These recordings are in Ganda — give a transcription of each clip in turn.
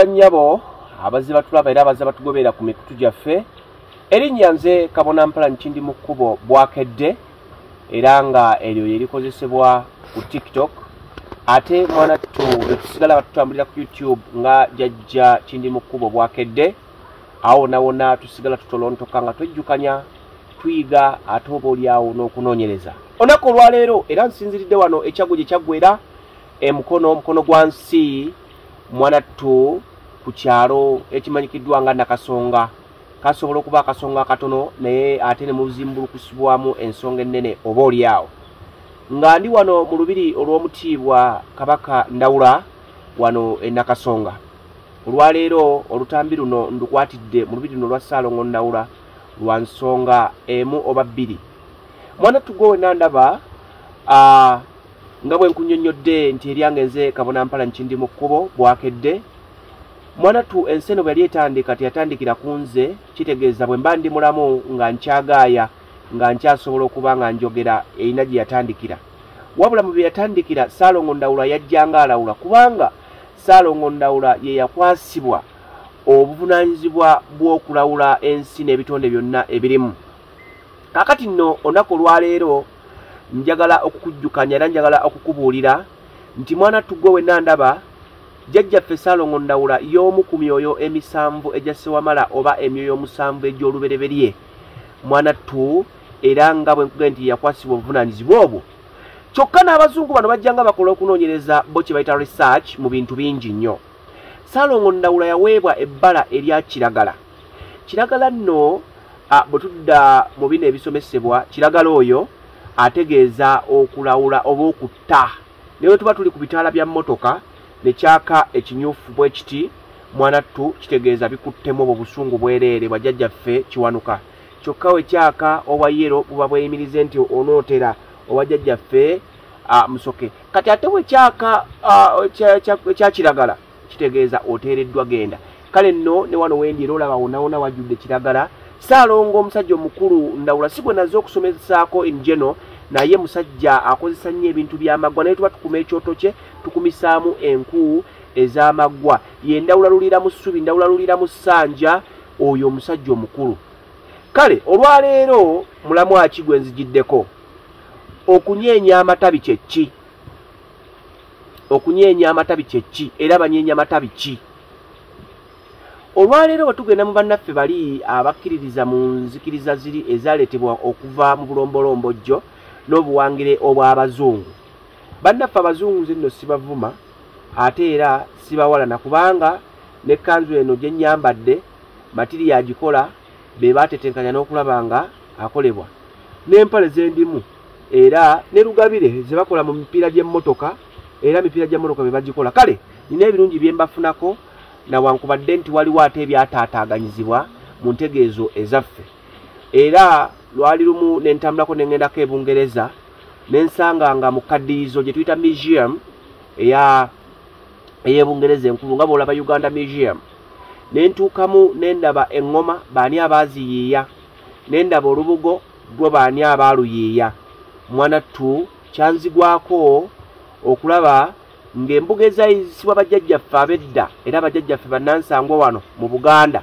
banyabo abazze batulaba era abazze batugobera ku mikutu gyaffe. Erinnya nze Kabona Mpala Nkindi mu kkubo Bwakedde era nga eryo yerikozesebwa ku TikTok. Ate mwanattu betusigala batutambulira ku YouTube nga Jjajja Kindi mu kkubo Bwakedde. Awo nawona tusigala tutolontoka nga twejjukanya tuyiga ate oba oliawo n'okunoonyereza. Olunaku olwaleero era nsinziridde wano ekyaggo gye kyaggwera omukono gwa nsi mwanattu ku kyalo ekimanyikiddwa nga Nakasonga. Kasobola okuba akasonga katono naye ate ne muzimbulukusibwamu ensonga ennene oba oliawo. Nga ndi wano mu lubiri olw'omutiibwa Kabaka Ndawula wano e Nakasonga. Olwaleero olutambi luno ndukwatidde mu lubiri luno lwa Ssaalongo Ndawula lwa nsonga emu oba bbiri. Mwanattu gwe nandaba nga bwe nkunnyonnyodde nti eryange nze Kabona Mpala Nkindi mu kkubo Bwakedde. Mwanattu ensi eno bwe yali etandika teyatandikira ku nze, kitegeeza bwe mba ndi mulamu nga nkyagaaya nga nkyasobola okuba nga njogera erina gye yatandikira. Wabula mu bye yatandikira Ssaalongo Ndawula yajjanga alawula kubanga Ssaalongo Ndawula ye yakwasibwa obuvunaanyizibwa bw'okulawula ensi n'ebitonde byonna ebirimu. Kaakati nno olunaku olwaleero njagala okukujjukanya era njagala okukubuulira nti mwanattu gwe we nandaba Jjajjaffe Ssaalongo Ndawula y'omu ku myoyo emisanvu egya Ssewamala oba emyoyo omusanvu egy'olubereberye. Mwanattu era nga bwe nkugambye nti yakwasibwa obuvunaanyizibwa obwo. Kyokka n'abazungu bano bajjanga bakola okunoonyereza bo kye bayita research mu bintu bingi nnyo. Ssaalongo Ndawula yaweebwa ebbala erya kiragala. Kiragala nno bwe tudda mu bino ebisomesebwa, kiragala oyo ategeeza okulawula oba okutta. Naye tuba tuli ku bitaala bya mmotoka ne kyaka ekinyufu bwe kiti mwanattu kitegeeza bikuttemu obwo busungu bwereere bwa Jjajjaffe Kiwanuka. Kyokka we kyaka obwa yero buba bweyimirize nti onootera owa Jjajjaffe Musoke. Kati ate we kyaka kya kiragala kitegeeza oteereddwa genda. Kale nno ne wano wendira olaba wonna wajjudde kiragala. Ssaalongo omusajja omukulu Ndawula si gwe nazze okusomesaako enjeno naye musajja akozesa nnyo ebintu by'amaggwa naye tuba tukuma ekyoto kye tukumisaamu enku ez'amaggwa. Ye Ndawula lulira mu ssubi, Ndawula lulira mu ssanja, oyo omusajja omukulu. Kale olwaleero mulamwa ki gwe nzigiddeko? Okunyeenya amatabi kye ki? Okunyeenya amatabi kye ki era banyeenya matabi ki? Olwaleero bwe tugenda mu bannaffe bali abakkiririza mu nzikiriza ziri ezaleetebwa okuva mu bulombolombojjo n'obuwangire obw'abazungu. Bannaffe abazungu nze nno sibavuma ate era sibawalana kubanga n'ekkanzu eno gye nnyambadde matiri yagikola be baatetenkanya n'okulaba nga akolebwa. N'empale ze ndimu era ne lugabire ze bakola mu mipiira gy'emmotoka era mipiira gy'emmotoka be bagikola. Kale nina ebirungi bye mbafunako nawankubadde nti waliwo ate ebyataataaganyizibwa mu ntegeezo ezaffe. Era lwali lumu ne ntambulako ne ŋŋendako e Bungereza ne nsanga nga mu kaddiyizo gye tuyita museum ey'e Bungereza enkulu nga bw'olaba Uganda Museum. Ne ntuukamu ne ndaba eŋŋoma baani abaaziyiiya, ne ndaba olubugo lwo baani abaaluyiiya. Mwanattu kyanzigwako okulaba ng'embuga ezayizisibwa bajjajjaffe ab'edda era bajjajjaffe bannansangwa wano mu Buganda.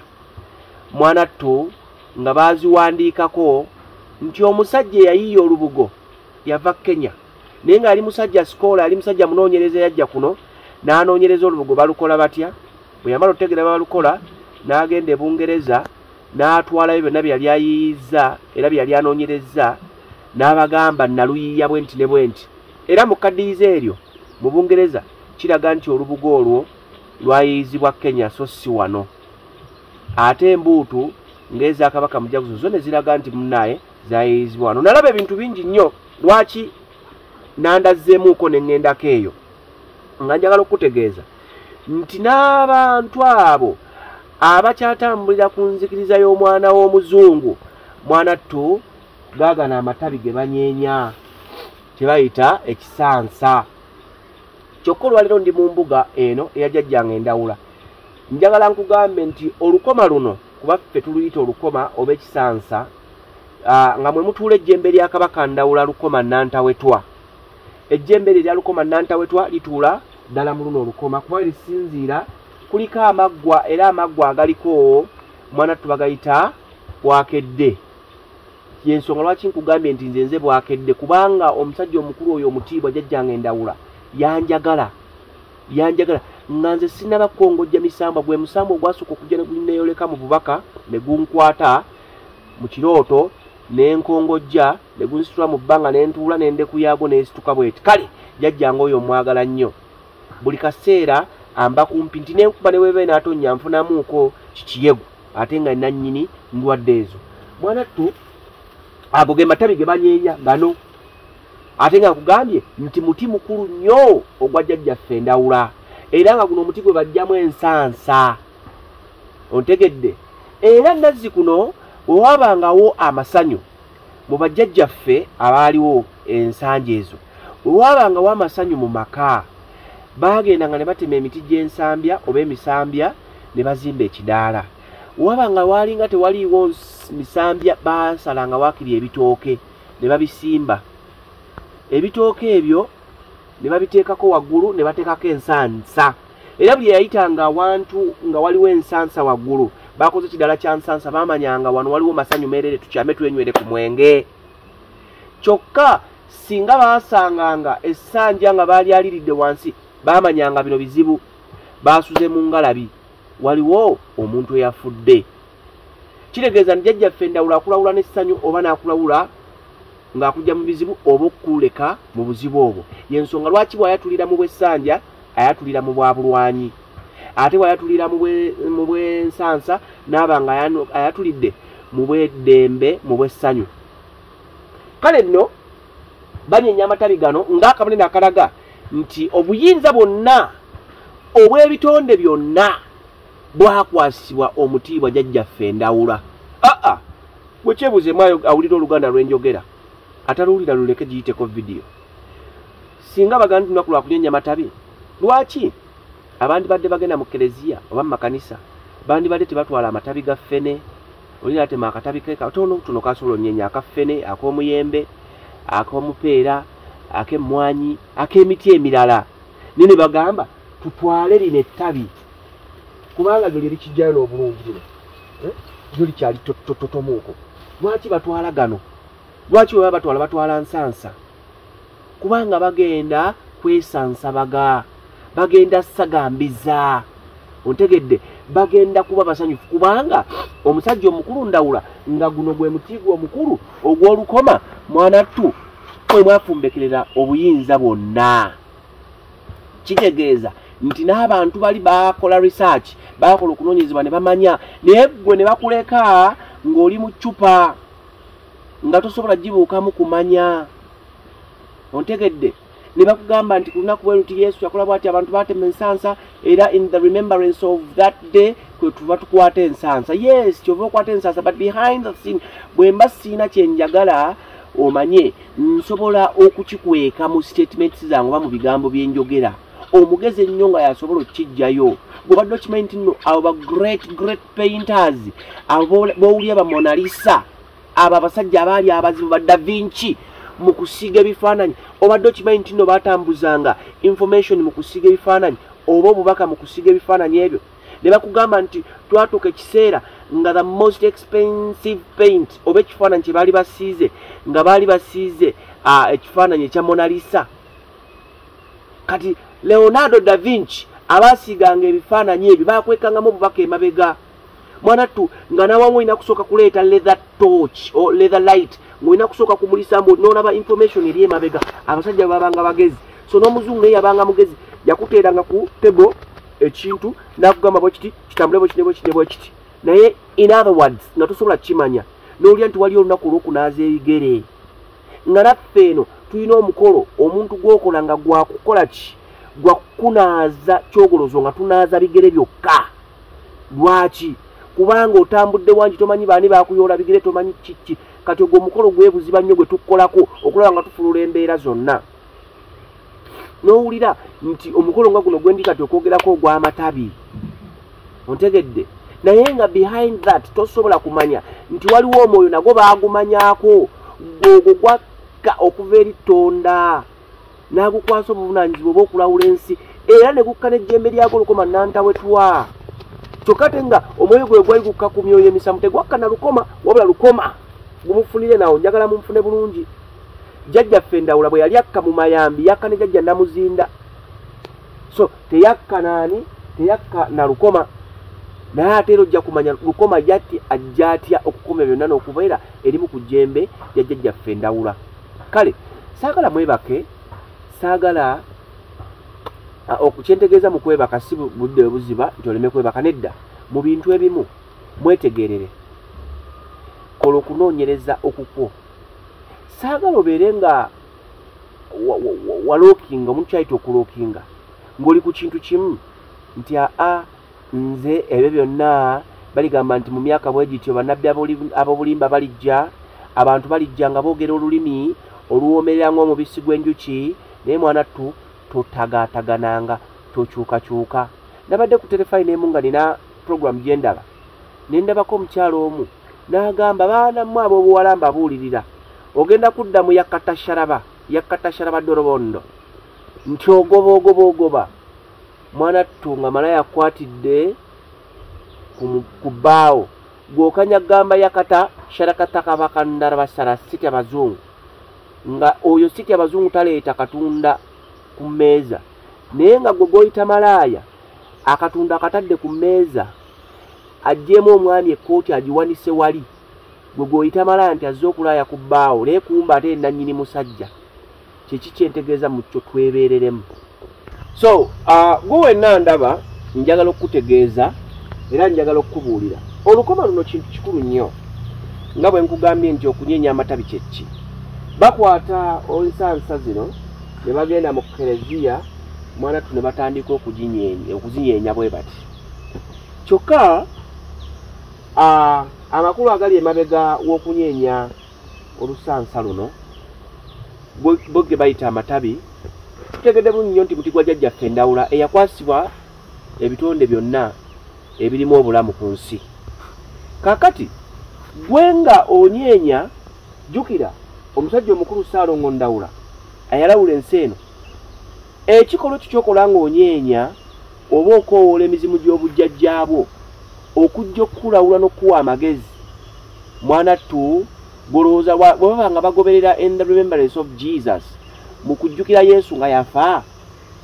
Mwanattu nga baaziwandiikako nti omusajja eyayiiya olubugo yava Kenya naye ng'ali musajja sikoola, ali musajja munoonyereza yajja kuno n'anoonyereza olubugo balukola batya. Bwe yamala otegeera balukola n'agenda e Bungereza n'atwalayo byonna bye yali ayiiyizza era bye yali anoonyerezza n'abagamba naluyiiya bwe nti ne bwe nti. Era mu kaddiyizo eryo mu Bungereza kiraga nti olubugo olwo lwayiyizibwa Kenya so si wano. Ate embuutu ng'eza Kabaka Mujaguzo zo ne ziraga nti munnaye zayiyizibwa wano. Nalaba ebintu bingi nnyo. Lwaki nandazzeemuuko ne ŋŋendako eyo nga njagala okutegeeza nti n'abantu abo abakyatambulira ku nzikiriza y'omwana w'omuzungu mwanattu gaagana amatabi ge banyeenya kye bayita ekisansa. Kyokka olwaleero ndi mu mbuga eno eya Jjajjange Ndawula. Njagala nkugambe nti olukoma luno kuba ffe tuluyita olukoma oba ekisansa nga mwe mutuula ejjembe lya Kabaka Ndawula Lukoma Nantawetwa. Ejjembe lya Lukoma Nantawetwa lituula ddala mu luno olukoma kuba lisinziira kuliko amaggwa era amaggwa agaliko mwana tubagayita bwakedde. Yensonga lwaki nkugambye nti nze bwakedde kubanga omusajja omukulu oyo omutiibwa jjajjange Ndawula yanjagala nga nze sinaba kukongojja misambwa gwe musambwa ogwasooka okujja ne gunneyoleka mu bubaka ne gunkwata mu kirooto ne nkongojja ne gunsitula mu bbanga ne ntuula ne ndekuyaago n'esituka bweti. Kale jjajjange oyo omwagala nnyo buli kaseera amba kumpi nti nenkuba ne weebe n'atonnya nfunamuuko kikiyegu ate nga nannyini ndwadde ezo. Mwanattu ago ge matabi ge banyeenya gano ate nga nkugambye nti muti mukulu nnyo ogwa jjajjaffe Ndawula era nga guno omuti gwe bajjamu ensansa ontegedde. Era nazzi kuno bwe waabangawo amasanyu mu bajjajjaffe abaaliwo ensanja ezo, bwe waabangawo amasanyu mu maka bagendanga ne batema emiti gy'ensambya oba emisambya ne bazimba ekidaala. Wabanga walinga tewaliiwo misambya basalanga waakiri ebitooke ne babisimba. Ebitooke ebyo ne babiteekako waggulu ne bateekako ensansa. Era buli yayitanga awantu nga waliwo ensansa waggulu bakoze ekidaala kya nsansa baamanyanga wano waliwo masanyu meerere tukyame twenywere ku mwenge. Kyokka singa baasanganga essanja nga baali aliridde wansi baamanyanga bino bizibu baasuze mu ngalabi waliwo omuntu eyafudde. Kitegeeza nti jjajjaffe Ndawula akulawula n'essanyu oba n'akulawula ng'akujja mu bizibu oba okukuleka mu buzibu obwo. Yensonga lwaki bw'ayatulira mu bw'essanja ayatulira mu bwa bulwanyi ate bw'ayatulira mu bw'ensansa n'aba nga ayatulidde mu bw'eddembe mu bw'essanyu. Kale nno banyeenya amatabi gano ng'akabanene akalaga nti obuyinza bwonna obw'ebitonde byonna bwakwasibwa omutiibwa jjajjaffe Ndawula. Bwekyebuuze mwayo awulira Oluganda lwe njogera ataluwulira luleke giyiteko vidiyo. Singa baganda tunaku lwa kunyeenya matabi lwaki abandi badde bagenda mu kereziya oba mu makanisa bandi badde tebatwala amatabi ga ffene olina atema akatabi ke katono tuno kasobola onyeenya akaffene ak'omuyembe ak'omupeera ak'emmwanyi ak'emiti emirala nene bagamba tutwale lino ettabi kubanga lyo likijjalo obulungi lino lyo likyali tototomuuko. Lwaki batwala gano? Lwaki bwe batwala nsansa? Kubanga bagenda kwesansabaga bagenda sagambiza ontegedde bagenda kuba basanyufu kubanga omusajja omukulu Ndawula nga guno gwe mutigwa omukulu ogw'olukoma Mwanattu mwe mwafumbekerera obuyinza bwonna. Kitegeeza nti n'abantu bali bakola research bakola okunoonyezebwa ne bamanya naye gwe ne bakuleka ng'oli mu ccupa nga tosobola gibuukamu kumanya ontegedde. Ne bakugamba nti ku lunaku bwe luti Yesu yakola bw'ati abantu baatema ensansa era in the remembrance of that day kwe tuba tukwata ensansa. Yes kyova okwata ensansa but behind the scene bwe mba siina kye njagala omanye nsobola okukikweka mu statements zange oba mu bigambo bye njogera omugezi ennyo nga yasobola okukijjayo. Bw'obadde okimanyi nti nno abo ba great painters abo b'owulya ba Mona Lisa abo abasajja abaali abazibu ba Da Vinci mu kusiiga ebifaananyi obadde okimanyi nti nno baatambuzanga information mu kusiiga ebifaananyi oba obubaka mu kusiiga ebifaananyi ebyo. Ne bakugamba nti twatuuka ekiseera nga the most expensive paint oba ekifaananyi kye baali basiize nga baali basiize ekifaananyi ekya Mona Lisa. Kati Leonardo da Vinci abaasiiganga ebifaananyi ebyo baakwekangamu obubaka emabega. Mwanattu nga nawamu olina kusooka kuleeta leather torch o leather light ng'olina kusooka kumulisa mbu n'olaba information eri emabega. Abasajja babanga bagezi so n'omuzungu naye yabanga mugezi yakuteeranga ku table ekintu n'akugamba bwe kiti kitambule bwe kiti naye in other words nga tosobola kimanya n'olya nti wali olunaku olw'okunaaza ebigere nga naffe eno tulina omukolo omuntu gw'okola nga gwakukola ki gwakunaaza kyogolozo nga tunaaza bigere byokka. Lwaki? Kubanga otambudde wangi tomanyi baani bakuyoola bigere tomanyi kiki. Kati ogwo omukolo gwebuziba nnyo gwe tukolako okulaba nga tufulula embeera zonna. N'owulira nti omukolo nga guno gwendi kati okwogerako ogw'amatabi ontegedde naye nga behind that tosobola kumanya nti waliwo omwoyo nagwo baagumanyaako gwogwo gwakka okuva eri Tonda n'agukwasa obuvunaanyizibwa obw'okulawula ensi era ne gukka n'ejjembe lyako Lukoma nantawetwa kyokka ate nga omwoyo gwe gwali gukka ku myoyo emisamu tegwakka na Lukoma wabula Lukoma gumufunire nawo njagala mumufune bulungi. Jjajjaffe Ndawula bwe yali akka mu mayambi yakka ne jjajja Namuzinda, so teyakka naani, teyakka na Lukoma. Naye ate era ojja kumanya Lukoma yatti ajja atya okukuuma byonna n'okubeera erimu ku jjembe lya Jjajjaffe Ndawula. Kale saagala mwebake, saagala okukyentegeeza mu kwebaka si budde buziba nti oleme kwebaka, nedda. Mu bintu ebimu mwetegerere, kola okunoonyereza okukwo. Saagala obeere nga walookinga, omuntu kyayita okulookinga ng'oli ku kintu kimu nti nze ebyo byonna baligamba nti mu myaka bwe gityo bannabbi ab'obulimba balijja, abantu balijja nga boogera olulimi oluwoomerera ng'omubisi gw'enjuki, naye mwanattu totagaatagananga, tokyukakyuka. Nabadde ku terefayini emu nga nina puroguramu gye ndaba, ne ndabako omukyalo omu n'agamba baana mmwe ab'obuwala mbabuulirira, ogenda kudda mu yakkatasharaba Dorobondo nti ogoba mwanattu nga mala yakwatidde ku bbaawo gw'okanya gamba yakata sharakata kabaka Ndarabasara siti abazungu, nga oyo siti abazungu taleeta katunda ku mmeeza, naye nga gwe goyita malaaya akatunda akatadde ku mmeeza ajjeemu omwami ekkooti agiwanise wali, gwe goyita malaaya nti azze okulaaya ku bbaawo, naye kumba ate nannyini musajja. Kiki kyentegeeza mu kyo twebeereremu. So gwe wenna ndaba njagala okutegeeza era njagala okukubuulira Olukoma luno kintu kikulu nnyo, nga bwe nkugambye nti okunyeenya amatabi kyeki. Bakwata ensansa zino ne bagenda mu kereziya, mwanattu ne batandika okuzinyeenya bwe bati. Kyokka amakulu agali emabega w'okunyeenya olusansa luno bwe bayita amatabi, tutegedde bulungi nnyo nti muti gwa Jjajjaffe Ndawula eyakwasibwa ebitonde byonna ebirimu obulamu ku nsi. Kaakati gwe nga onyeenya, jjukira omusajja omukulu Ssaalongo Ndawula ayalawula ensi eno, ekikolwa kyo ky'okola ng'onyeenya oba okoowoola emizimu gy'obujjajjaabwo okujja okukulawula n'okuwa amagezi, mwanattu golowooza bwe baba nga bagoberera in the remembrance of Jesus mu kujjukira Yesu nga yafa,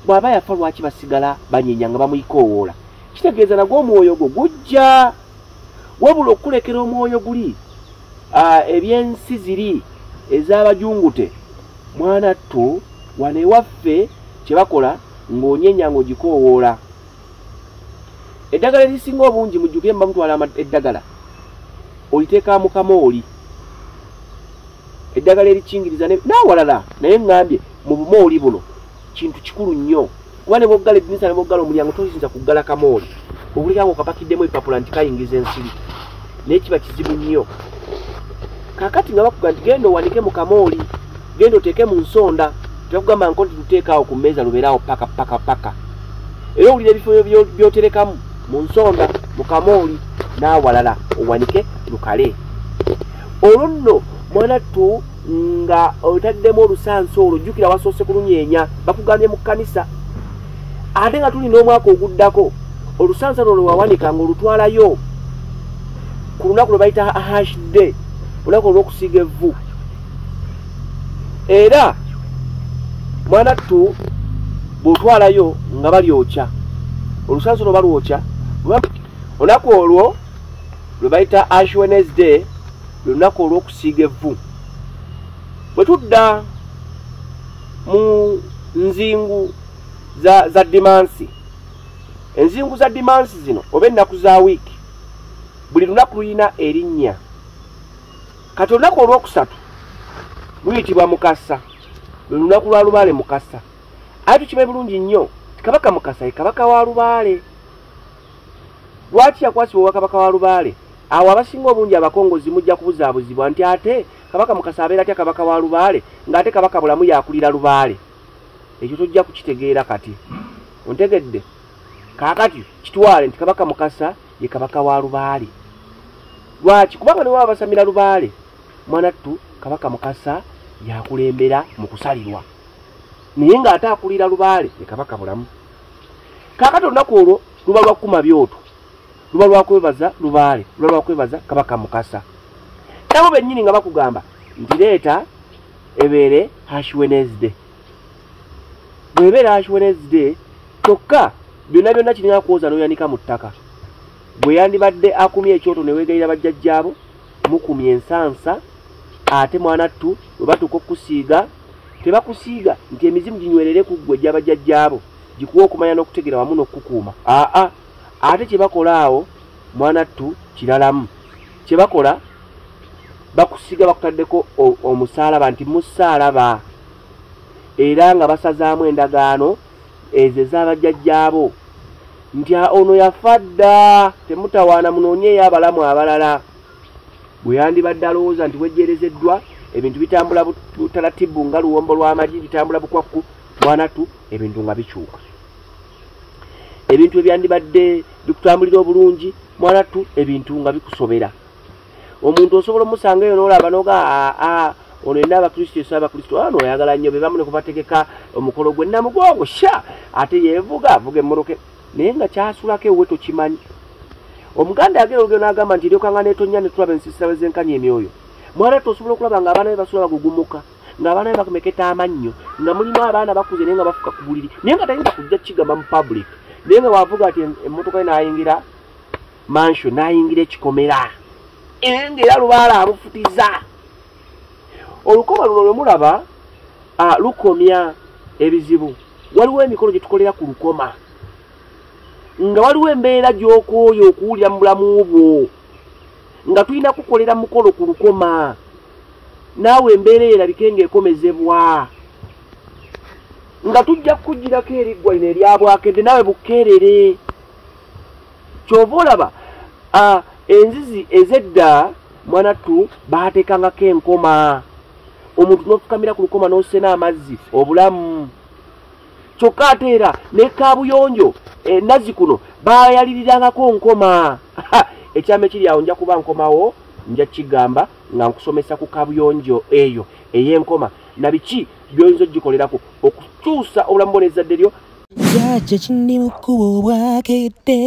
bw'aba yafa lwaki basigala banyeenya nga bamuyikoowoola? Kitegeeza nagwo omwoyo gwo gujja, wabula okulekera omwoyo guli ebyensi ziri ez'abajungute, mwanattu wano ewaffe kye bakola ng'onyeenya ng'ogikoowoola. Eddagala erisinga obungi mujjukire mba mutwala eddagala oliteeka mu kamooli, eddagala erikingiriza n'awalala, naye ngambye mu bumooli buno kintu kikulu nnyo, kuba ne boggala eddinisa ne boggala omulyango toyinza kuggala kamooli obulira ng'okapakiddemu epapula nti kayingiza ensiri, naye kiba kizibu nnyo. Kaakati nga bakuga nti genda owanike mu kamooli, genda oteeke mu nsonda, tebakugamba nko nti tuteekaawo ku mmeeza lubeeraawo paka. Era owulira ebifo by'oterekamu mu nsonda, mu kamooli n'awalala owanike lukale. Olwo nno mwanattu nga otaddemu olusansa olwo, jjukira wasoose kulunyeenya, bakugambye mu kkanisa. Ate nga tuli n'omwaka oguddako, olusansa lwo lwe wawanika ng'olutwalayo ku lunaku lwe bayita Ash Day, olunaku olw'okusiiga evvu. Era mwanattu bw'otwalayo nga balyokya olusansa olwo, balwokya olunaku olwo lwe bayita Ash Wednesday, lwe lunaku olw'okusiiga evvu. Bwe tudda mu nzingu za dimansi, enzingu za dimansi zino oba ennaku za wiiki, buli lunaku luyina erinnya. Kati olunaku olwokusatu luyitibwa Mukasa, lwe lunaku lwa Lubaale Mukasa. Ate tukimanyi bulungi nnyo Kabaka Mukasa ye kabaka wa Lubaale. Lwaki yakwasibwa obwa kabaka wa Lubaale? Awo abasinga obungi abakongozi mujja kubuzaabuzibwa nti ate Kabaka Mukasa abeera atya kabaka wa Lubaale ng'ate kabaka bulamu yakulira Lubaale. Ekyo tojja kukitegeera kati, ontegedde? Kaakati kitwale nti Kabaka Mukasa ye kabaka wa Lubaale. Lwaki? Kubanga ne baba basamira Lubaale, mwanattu Kabaka Mukasa yakulembera mu kusalirwa, naye ng'ate akulira Lubaale ye kabaka bulamu. kakati olunaku olwo luba lwa kkuma byoto, luba lwa kwebaza Lubaale, luba lwa kwebaza Kabaka Mukasa. Nabo bennyini nga bakugamba nti leeta ebeere Ash Wednesday. Bw'ebeera Ash Wednesday kyokka byonna byonna kirina kwoza n'oyanika mu ttaka. Bwe yandibadde akumye ekyoto ne weegayira bajjajjaabo mukumye ensansa, ate Mwanattu bwe batuuka okukusiiga tebakusiiga nti emizimu ginywerere ku ggwe gy'abajjajjaabo gikuwa okumanya n'okutegera wamu n'okukukuuma. Ate kye bakola awo Mwanattu kiralamu. Kye bakola bakusiiga bakutaddeko omusaalaba nti musaalaba, era nga basazaamu endagaano ezo ez'abajjajjaabo nti ono yafa dda, temutawaana munoonyeeyo abalamu abalala. Bwe yandibadde alowooza nti wejjerezeddwa ebintu bitambula butalatibu nga luwombo lw'amagi bitambula bukwakku, Mwanattu ebintu nga bikyuka. Ebintu ebyandibadde bikutambulira obulungi, Mwanattu ebintu nga bikusobera. Omuntu osobola omusanga eyo n'olaba n'oga ono yenna Abakristo esi Abakristo ano oyagala nnyo be bamu ne kubategeka omukolo gwe Namugongo ate yeevuga avuga emmoroke naye nga kyasulako ewe tokimanyi. Omuganda yagera olugero n'agamba nti eryokanga neetonnya ne tulaba ensiisira we zenkanya emyoyo. Mwanattu osobola okulaba ng'abaana be basula bagugumuka, ng'abaana be bakumeketa amannyo, nga mulimu abaana bakuze naye nga bafuka ku buliri, naye nga tayinza kujja kigamba mu public, naye nga waavuga ati emmotoka ye n'ayingira mansion n'ayingira ekikomera ng'era Lubaale amufutiza. Olukoma luno lwe mulaba lukomya ebizibu. Waliwo emikolo gye tukolera ku lukoma nga waliwo embeera gy'okooye okuwulira mu bulamu bwo nga tulina kukolera mukolo ku lukoma, naawe embeera erabike ng'ekomezebwa, nga tujja kukugirako eriggwa lino eryabwakedde naawe bukeerere. Kyova olaba enzizi ez'edda Mwanattu baateekangako enkoma, omuntu n'ofukamira ku lukoma n'osena amazzi obulamu. Kyokka ate era ne kaabuyonjo Nazzikuno baayalirirangako nkoma. Ekyama ekiri awo nja kuba nkomawo, nja kigamba nga nkusomesa ku kaabuyonjo eyo ey'enkoma na biki by'oyinza ogikolerako okukyusa obulamu bwo n'ezzadde lyo. Jjajja kindi mu kkubo bwakedde.